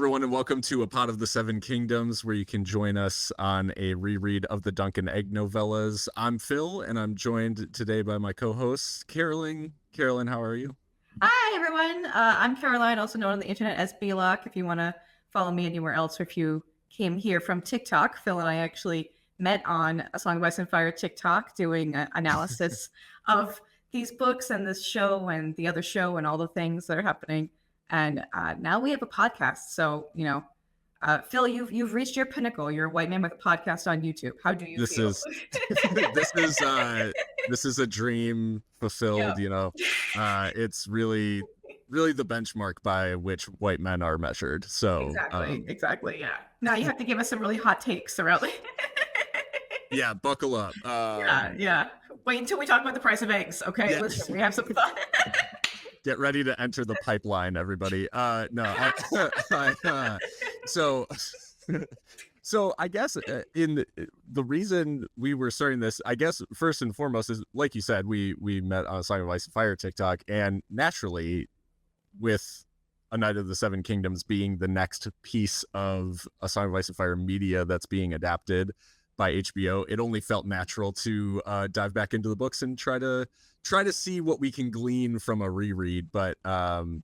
everyone, and welcome to A Pot of the Seven Kingdoms, where you can join us on a reread of the Dunk and Egg novellas. I'm Phil, and I'm joined today by my co-host, Carolyn. Carolyn, how are you? Hi, everyone. I'm Caroline, also known on the internet as Block. If you want to follow me anywhere else, or if you came here from TikTok, Phil and I actually met on A Song of Ice and Fire TikTok doing analysis of these books and this show and the other show and all the things that are happening. And now we have a podcast. So, Phil, you've reached your pinnacle. You're a white man with a podcast on YouTube. How do you feel? This is a dream fulfilled. Yeah. It's really the benchmark by which white men are measured. So exactly. Yeah. Now you have to give us some really hot takes around. Yeah, buckle up. Yeah. Wait until we talk about the price of eggs. Okay, yeah. Listen, we have some fun. Get ready to enter the pipeline, everybody. So I guess in the reason we were starting this, I guess first and foremost is, like you said, we met on A Song of Ice and Fire TikTok, and naturally, with A Knight of the Seven Kingdoms being the next piece of A Song of Ice and Fire media that's being adapted by HBO, it only felt natural to dive back into the books and try to see what we can glean from a reread. But I'm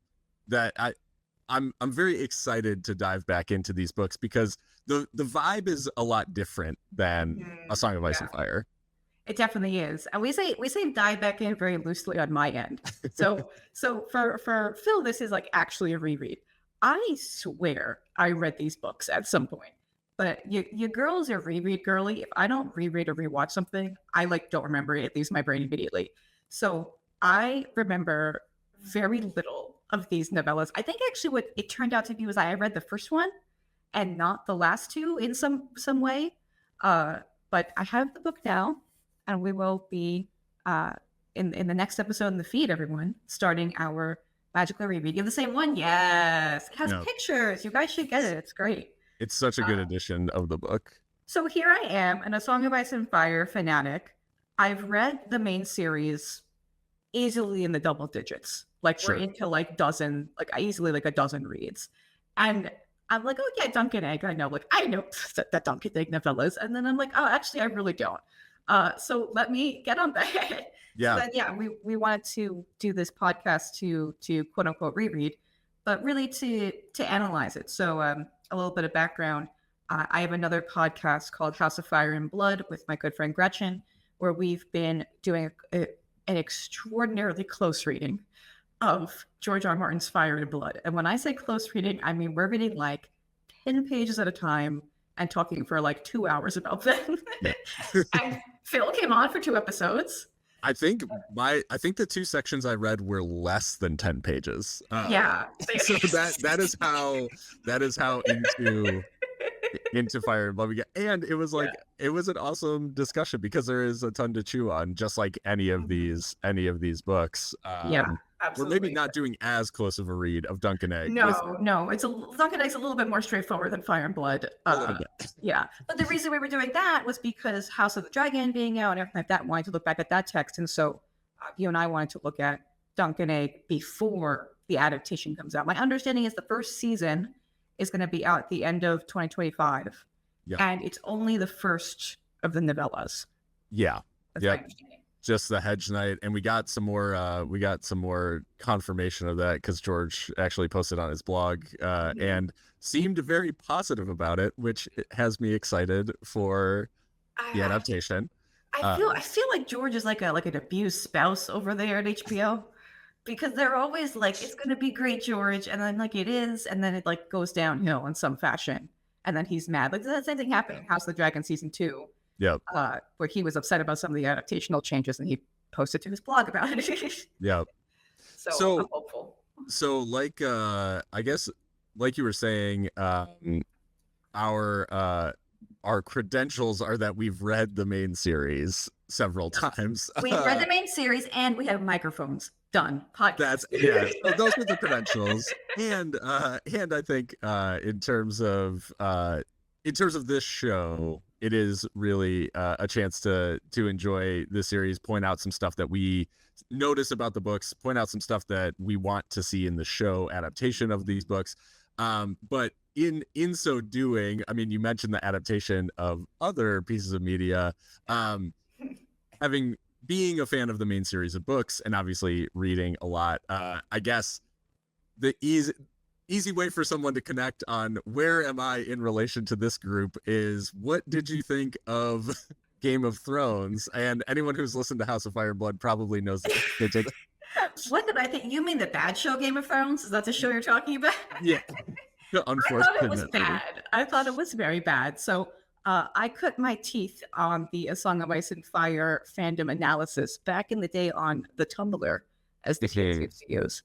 very excited to dive back into these books because the vibe is a lot different than A Song of Ice and Fire. It definitely is. And we say dive back in very loosely on my end. So for Phil, this is like actually a reread. I swear I read these books at some point. But you girls are reread girly. If I don't reread or rewatch something, I don't remember it. It leaves my brain immediately. So I remember very little of these novellas. I think actually what it turned out to be was I read the first one and not the last two in some way. But I have the book now, and we will be in the next episode in the feed, everyone, starting our magical reread. You have the same one? Yes. It has pictures. You guys should get it. It's great. It's such a good edition of the book. So here I am, and A Song of Ice and Fire fanatic. I've read the main series easily in the double digits. We're into dozen, easily a dozen reads. And I'm like, oh yeah, Dunk and Egg. I know that Dunk and Egg novellas. And then I'm like, oh, actually, I really don't. So let me get on that. Yeah. So then, we wanted to do this podcast to quote unquote reread, but really to analyze it. So a little bit of background. I have another podcast called House of Fire and Blood with my good friend Gretchen, where we've been doing an extraordinarily close reading of George R. R. Martin's Fire and Blood. And when I say close reading, I mean we're reading 10 pages at a time and talking for 2 hours about them. And Phil came on for 2 episodes. I think the 2 sections I read were less than 10 pages. Yeah. So that is how into Fire and Blood we get. And it was it was an awesome discussion because there is a ton to chew on, just like any of these books. Absolutely. We're maybe not doing as close of a read of Dunk and Egg. No, Dunk and Egg's a little bit more straightforward than Fire and Blood. Yeah, but the reason we were doing that was because House of the Dragon being out and everything like that, wanted to look back at that text, and so you and I wanted to look at Dunk and Egg before the adaptation comes out. My understanding is the first season is going to be out at the end of 2025, and it's only the first of the novellas. Yeah, just the Hedge Knight, and we got some more confirmation of that because George actually posted on his blog and seemed very positive about it, which has me excited for the adaptation. I feel like George is like an abused spouse over there at HBO, because they're always it's going to be great, George, and then it is, and then it goes downhill in some fashion, and then he's mad. The same thing happened in House of the Dragon season 2. Yep. Where he was upset about some of the adaptational changes, and he posted to his blog about it. Yep. So I'm hopeful. So I guess like you were saying, our credentials are that we've read the main series several times. We've read the main series, and we have microphones. Done. Podcast. So those are the credentials. And I think in terms of this show, it is really a chance to enjoy the series, point out some stuff that we notice about the books, point out some stuff that we want to see in the show adaptation of these books. But in so doing, I mean, you mentioned the adaptation of other pieces of media. Having being a fan of the main series of books and obviously reading a lot, I guess the easy way for someone to connect on where am I in relation to this group is, what did you think of Game of Thrones? And anyone who's listened to House of Fire and Blood probably knows that they did. What did I think? You mean the bad show Game of Thrones? Is that the show you're talking about? Yeah, I thought it was unfortunately. bad. I thought it was very bad. So I cut my teeth on the A Song of Ice and Fire fandom analysis back in the day on the Tumblr, as the kids used to use.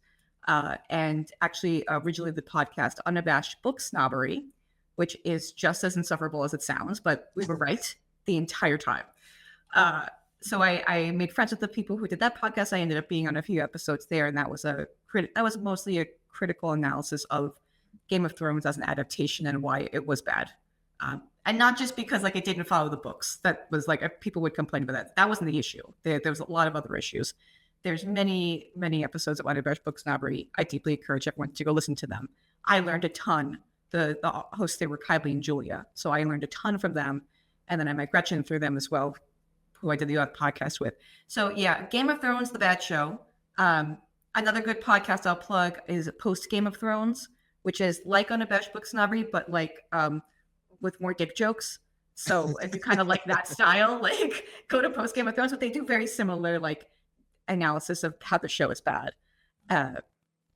And actually, originally the podcast Unabashed Book Snobbery, which is just as insufferable as it sounds, but we were right the entire time. So I made friends with the people who did that podcast. I ended up being on a few episodes there, and that was mostly a critical analysis of Game of Thrones as an adaptation and why it was bad. And not just because like it didn't follow the books. That was like people would complain about that. That wasn't the issue. There was a lot of other issues. There's many episodes of Unabashed Book Snobbery. I deeply encourage everyone to go listen to them. I learned a ton. The hosts, they were Kylie and Julia, so I learned a ton from them. And then I met Gretchen through them as well, who I did the other podcast with. So yeah, Game of Thrones, the bad show. Another good podcast I'll plug is Post Game of Thrones, which is like Unabashed Book Snobbery, but like with more dick jokes. So if you kind of like that style, like go to Post Game of Thrones, but they do very similar like analysis of how the show is bad. And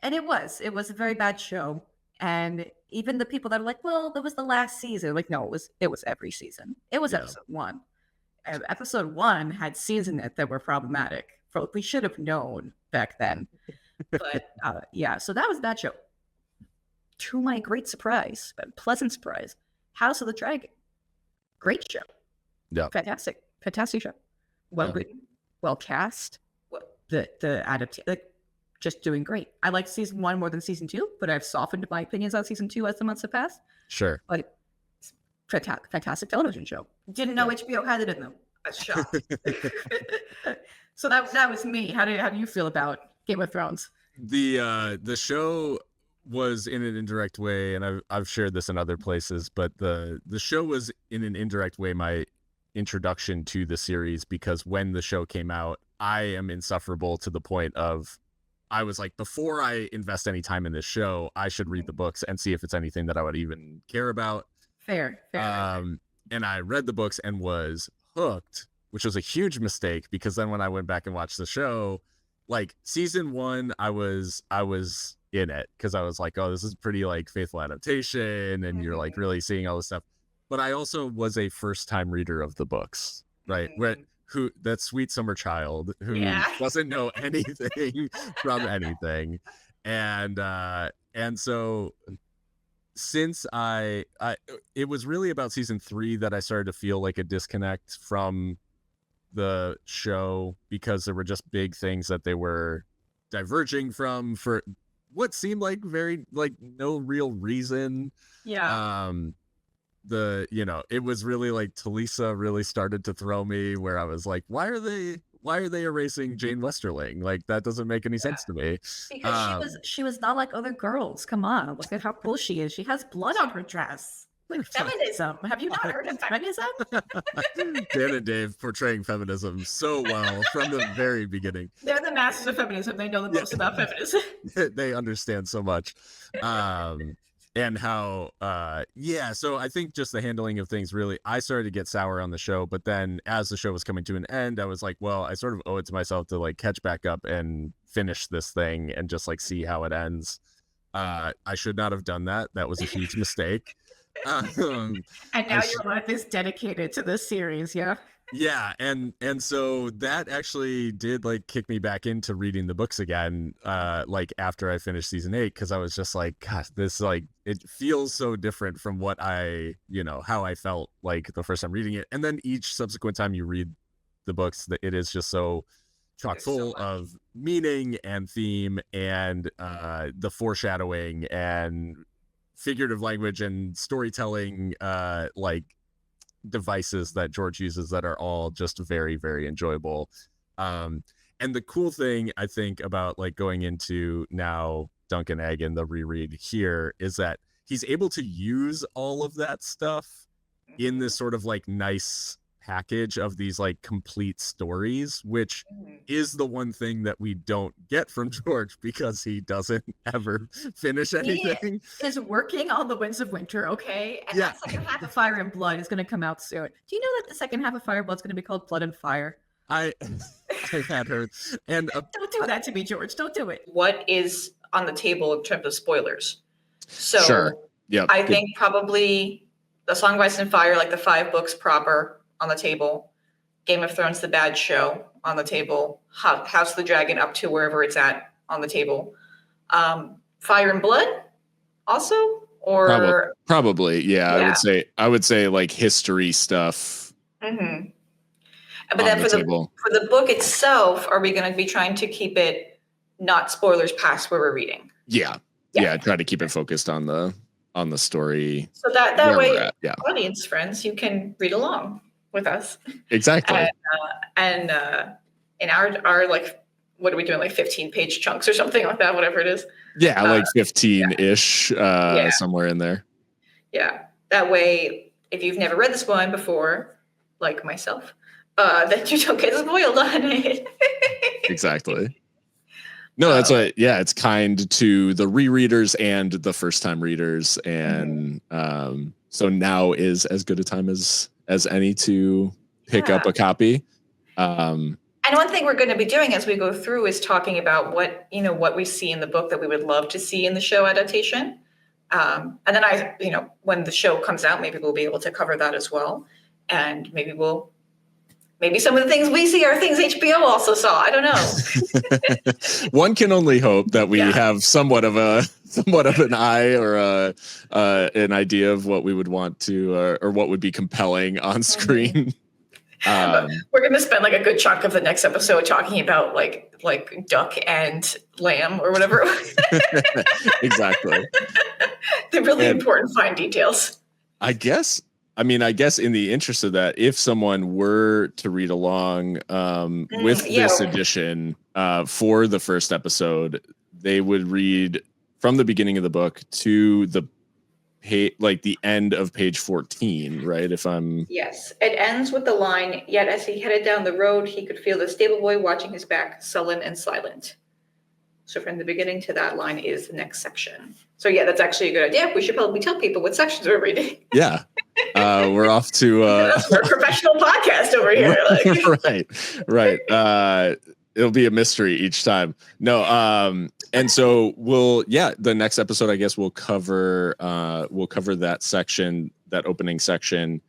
it was a very bad show. And even the people that are like, well, that was the last season. Like, no, it was every season. It was episode 1. Episode 1 had scenes in it that were problematic. We should have known back then. But yeah, so that was that show. To my great surprise, but pleasant surprise, House of the Dragon. Great show. Yeah. Fantastic show. Well written, well cast. The adaptation, like, just doing great. I like season 1 more than season 2, but I've softened my opinions on season 2 as the months have passed. Sure. But fantastic television show. Didn't know HBO had it in them. I was shocked. So that was me. How do you feel about Game of Thrones? The show was in an indirect way, and I've shared this in other places, but the show was in an indirect way my introduction to the series, because when the show came out, I am insufferable to the point of I was like, before I invest any time in this show, I should read the books and see if it's anything that I would even care about. Fair. And I read the books and was hooked, which was a huge mistake, because then when I went back and watched the show, like season 1, I was in it because I was like, oh, this is pretty like faithful adaptation, and you're like really seeing all this stuff. But I also was a first time reader of the books, right? That sweet summer child who doesn't know anything from anything. And so since it was really about season 3 that I started to feel like a disconnect from the show, because there were just big things that they were diverging from for what seemed like very like no real reason. It was really like Talisa really started to throw me, where I was like, why are they erasing Jane Westerling? Like, that doesn't make any sense to me. Because she was not like other girls. Come on, look at how cool she is. She has blood on her dress. Like feminism. Have you not heard of feminism? Dan and Dave portraying feminism so well from the very beginning. They're the masters of feminism. They know the most about feminism. They understand so much. And how, so I think just the handling of things, really, I started to get sour on the show. But then as the show was coming to an end, I was like, well, I sort of owe it to myself to like catch back up and finish this thing and just like see how it ends. I should not have done that. That was a huge mistake. And now your life is dedicated to this series. Yeah, and so that actually did like kick me back into reading the books again, like after I finished season 8, because I was just like, gosh, this like it feels so different from what how I felt like the first time reading it. And then each subsequent time you read the books, that it is just so chock full of meaning and theme and the foreshadowing and figurative language and storytelling like devices that George uses that are all just very, very enjoyable. And the cool thing I think about like going into now Duncan Egg in the reread here is that he's able to use all of that stuff in this sort of like nice package of these like complete stories, which is the one thing that we don't get from George because he doesn't ever finish anything. He is working on The Winds of Winter, okay? And Yeah. that second half of Fire and Blood is going to come out soon. Do you know that the second half of Fire and Blood is going to be called Blood and Fire? I had heard. And Don't do that to me, George. Don't do it. What is on the table in terms of spoilers? So Sure. Yep. I think probably The Song of Ice and Fire, like the 5 books proper, on the table. Game of Thrones, the bad show, on the table. House of the Dragon, up to wherever it's at, on the table. Fire and Blood, also, or probably, yeah. I would say like history stuff. Mm-hmm. But then for the book itself, are we going to be trying to keep it not spoilers past where we're reading? Yeah. Try to keep it focused on the story. So that way, audience friends, you can read along with us. Exactly. And in our like, what are we doing? Like 15-page chunks or something like that, whatever it is. Yeah, like 15-ish, somewhere in there. Yeah. That way, if you've never read this one before, like myself, then you don't get spoiled on it. Exactly. No, that's what. Yeah, it's kind to the rereaders and the first-time readers, and so now is as good a time as any to pick up a copy. And one thing we're going to be doing as we go through is talking about what we see in the book that we would love to see in the show adaptation. And then when the show comes out, maybe we'll be able to cover that as well, and maybe some of the things we see are things HBO also saw. I don't know. One can only hope that we have somewhat of an eye or an idea of what we would want to or what would be compelling on screen. We're going to spend like a good chunk of the next episode talking about like duck and lamb or whatever. Exactly. The really important fine details. I guess in the interest of that, if someone were to read along with this edition for the first episode, they would read from the beginning of the book to the end of page 14, right? Yes, it ends with the line, "Yet as he headed down the road, he could feel the stable boy watching his back, sullen and silent." So from the beginning to that line is the next section. So yeah, that's actually a good idea. We should probably tell people what sections we're reading. Yeah. We're off to that's our professional podcast over here. Right. It'll be a mystery each time. No. And so the next episode, I guess we'll cover that section, that opening section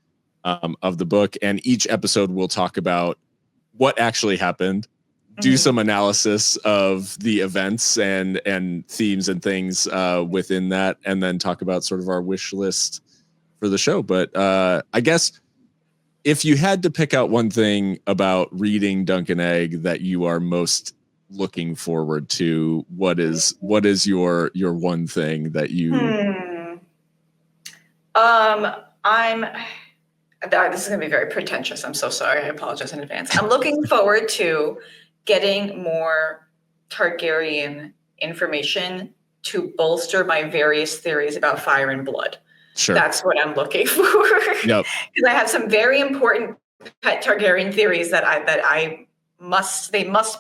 of the book. And each episode we'll talk about what actually happened, do some analysis of the events and themes and things within that, and then talk about sort of our wish list for the show. But I guess if you had to pick out one thing about reading Duncan Egg that you are most looking forward to, what is your one thing that you? This is going to be very pretentious. I'm so sorry. I apologize in advance. I'm looking forward to getting more Targaryen information to bolster my various theories about Fire and Blood. Sure. That's what I'm looking for. Yep. Because I have some very important pet Targaryen theories that must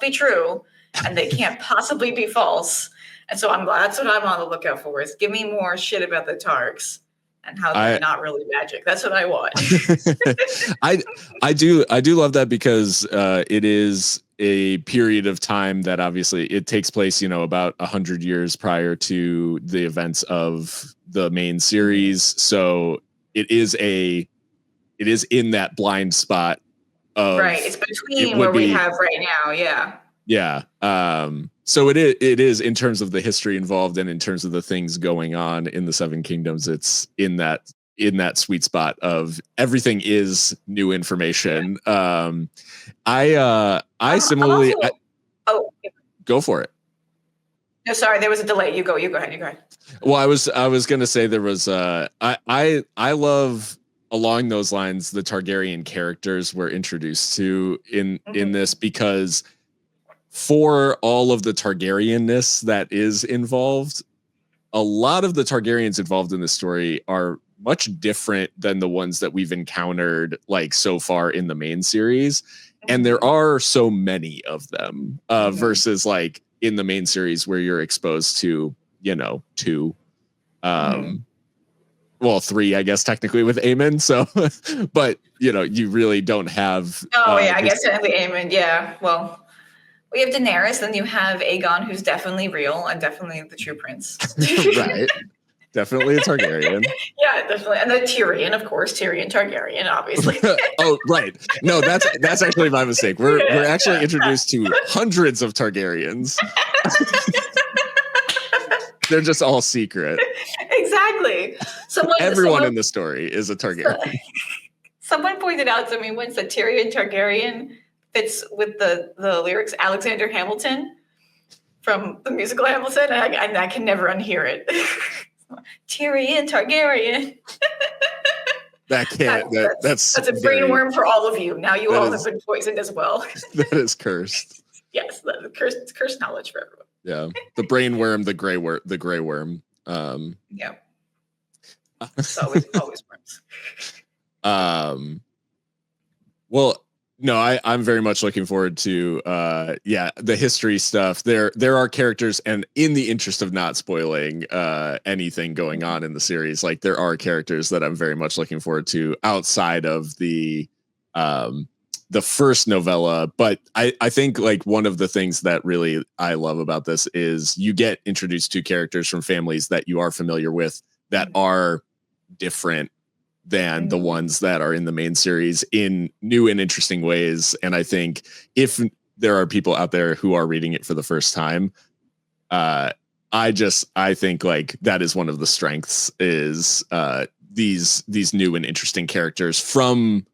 be true, and they can't possibly be false. And so that's what I'm on the lookout for, is give me more shit about the Targs and how they're not really magic. That's what I want. I do love that, because it is a period of time that obviously it takes place, about 100 years prior to the events of the main series. So it is in that blind spot of, right. It's between where we have right now. Yeah. Yeah. So it is in terms of the history involved and in terms of the things going on in the Seven Kingdoms. It's in that sweet spot of everything is new information. I similarly. Go for it. No, sorry, there was a delay. You go ahead. Well, I was going to say there was. I love, along those lines, the Targaryen characters we're introduced to in this, because for all of the Targaryen-ness that is involved, a lot of the Targaryens involved in this story are much different than the ones that we've encountered like so far in the main series. And there are so many of them versus like in the main series where you're exposed to, you know, two, well, three, I guess, technically with Aemon. So, but you know, you really don't have. I guess technically Aemon. Yeah. Well, we have Daenerys, then you have Aegon, who's definitely real and definitely the true prince. Right. Definitely a Targaryen. Yeah, definitely. And then Tyrion, of course, Tyrion Targaryen, obviously. Oh, right. No, that's actually my mistake. We're actually introduced to hundreds of Targaryens. They're just all secret. Exactly. Everyone in the story is a Targaryen. Someone pointed out to me once that Tyrion Targaryen fits with the lyrics Alexander Hamilton from the musical Hamilton, and I can never unhear it. Tyrion Targaryen. That's a brainworm for all of you. Now you all have been poisoned as well. That is cursed. Yes, cursed knowledge for everyone. Yeah, the brainworm, the gray worm. Yeah, it's always worms. Well, no, I'm very much looking forward to the history stuff. There are characters, and in the interest of not spoiling anything going on in the series, like there are characters that I'm very much looking forward to outside of the first novella. But I think like one of the things that really I love about this is you get introduced to characters from families that you are familiar with that are different than the ones that are in the main series in new and interesting ways. And I think if there are people out there who are reading it for the first time, I think like that is one of the strengths is these new and interesting characters from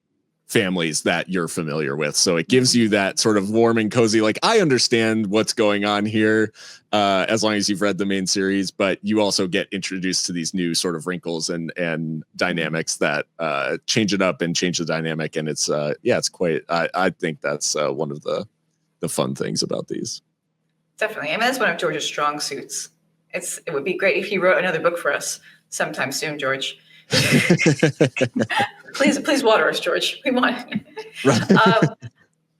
families that you're familiar with. So it gives you that sort of warm and cozy, like I understand what's going on here as long as you've read the main series, but you also get introduced to these new sort of wrinkles and dynamics that change it up and change the dynamic. And it's quite, I think that's one of the fun things about these. Definitely. I mean, that's one of George's strong suits. It would be great if he wrote another book for us sometime soon, George. Please water us, George. We want it.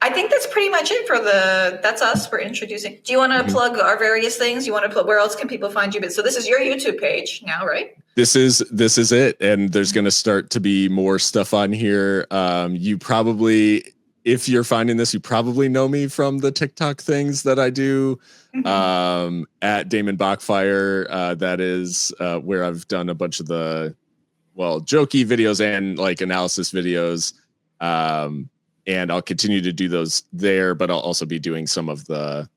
I think that's pretty much it for that's us. We're introducing. Do you want to plug our various things? You want to plug, where else can people find you? So this is your YouTube page now, right? This is it. And there's going to start to be more stuff on here. You probably, if you're finding this, you probably know me from the TikTok things that I do at Damon Bachfire. That is where I've done a bunch of the jokey videos and like analysis videos. And I'll continue to do those there, but I'll also be doing some of the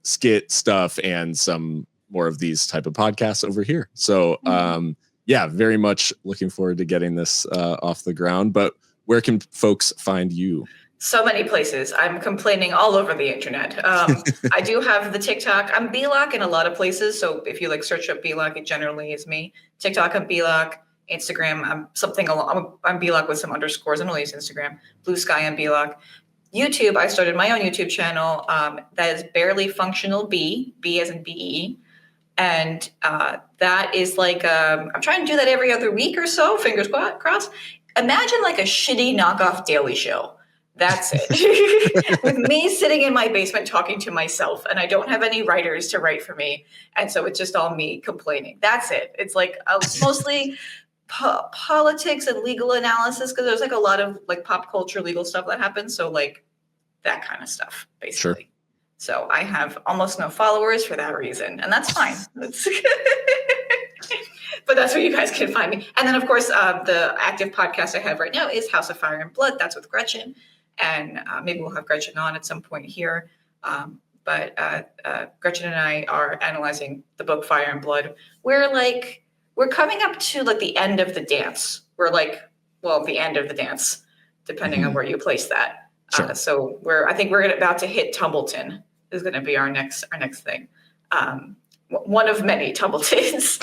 skit stuff and some more of these type of podcasts over here. So very much looking forward to getting this off the ground. But where can folks find you? So many places. I'm complaining all over the internet. I do have the TikTok. I'm Belock in a lot of places. So if you like search up Belock, it generally is me. TikTok, I'm Belock. Instagram, I'm Belock with some underscores. I only use Instagram. Blue Sky, I'm Belock. YouTube, I started my own YouTube channel that is Barely Functional B as in BE. And that is like, I'm trying to do that every other week or so, fingers crossed. Imagine like a shitty knockoff Daily Show. That's it. With me sitting in my basement talking to myself, and I don't have any writers to write for me. And so it's just all me complaining. That's it. It's like mostly politics and legal analysis, because there's like a lot of like pop culture legal stuff that happens. So like that kind of stuff, basically. Sure. So I have almost no followers for that reason, and that's fine. But that's where you guys can find me. And then, of course, the active podcast I have right now is House of Fire and Blood. That's with Gretchen. And maybe we'll have Gretchen on at some point here. But Gretchen and I are analyzing the book Fire and Blood. We're coming up to like the end of the dance. We're like, the end of the dance, depending on where you place that. Sure. So I think we're about to hit Tumbleton is going to be our next thing. One of many Tumbletons.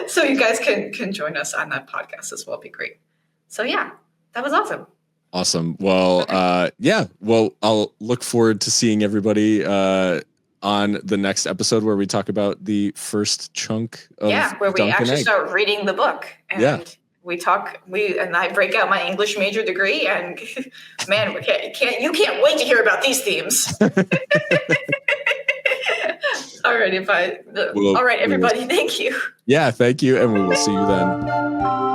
So you guys can join us on that podcast as well. It'd be great. So yeah, that was awesome. Awesome. Well, well, I'll look forward to seeing everybody on the next episode where we talk about the first chunk of where we Dunk and actually Egg. start reading the book. And and I break out my English major degree, and man, you can't wait to hear about these themes. All right, everybody, thank you. Yeah, thank you, and we will see you then.